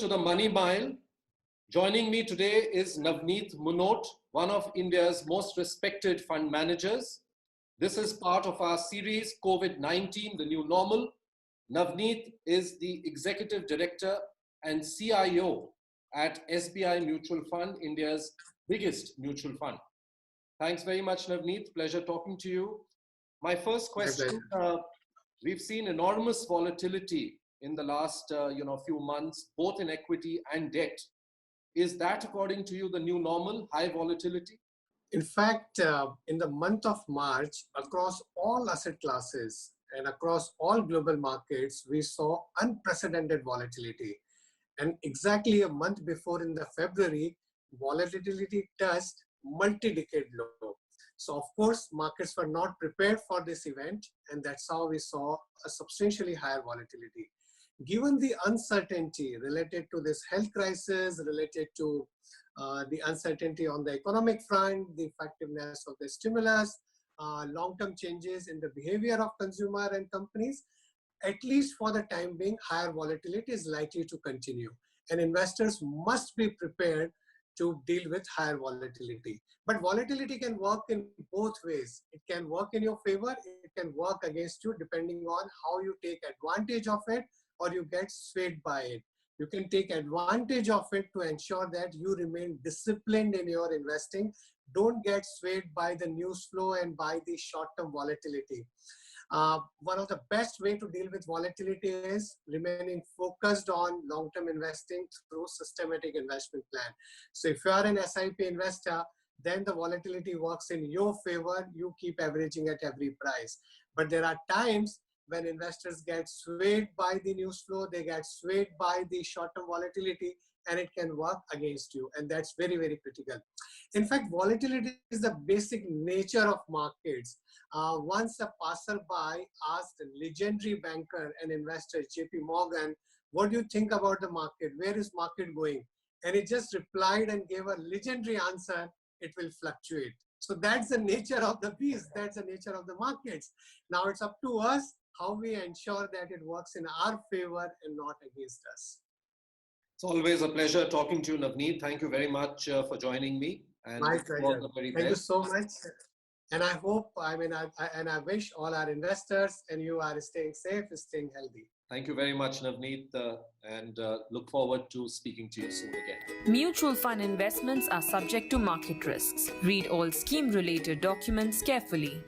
to the Money Mile. Joining me today is Navneet Munot, one of India's most respected fund managers. This is part of our series, COVID-19, the new normal. Navneet is the Executive Director and CIO at SBI Mutual Fund, India's biggest mutual fund. Thanks very much, Navneet. Pleasure talking to you. My first question, we've seen enormous volatility in the last few months, both in equity and debt. Is that, according to you, the new normal, high volatility? In fact, in the month of March, across all asset classes and across all global markets, we saw unprecedented volatility. And exactly a month before, in the February, volatility touched multi-decade low. So of course, markets were not prepared for this event, and that's how we saw a substantially higher volatility. Given the uncertainty related to this health crisis, related to the uncertainty on the economic front, the effectiveness of the stimulus, long-term changes in the behavior of consumer and companies, at least for the time being, higher volatility is likely to continue. And investors must be prepared to deal with higher volatility. But volatility can work in both ways. It can work in your favor, it can work against you, depending on how you take advantage of it or you get swayed by it. You can take advantage of it to ensure that you remain disciplined in your investing. Don't get swayed by the news flow and by the short-term volatility. One of the best way to deal with volatility is remaining focused on long-term investing through systematic investment plan. So if you are an SIP investor, then the volatility works in your favor. You keep averaging at every price. But there are times when investors get swayed by the news flow, they get swayed by the short-term volatility, and it can work against you. And that's very, very critical. In fact, volatility is the basic nature of markets. Once a passerby asked a legendary banker and investor, JP Morgan, what do you think about the market? Where is market going? And he just replied and gave a legendary answer, it will fluctuate. So that's the nature of the beast. That's the nature of the markets. Now it's up to us how we ensure that it works in our favor and not against us. It's always a pleasure talking to you, Navneet. Thank you very much for joining me. And my pleasure. Thank you so much. And I hope, I wish all our investors and you are staying safe, staying healthy. Thank you very much, Navneet, and look forward to speaking to you soon again. Mutual fund investments are subject to market risks. Read all scheme-related documents carefully.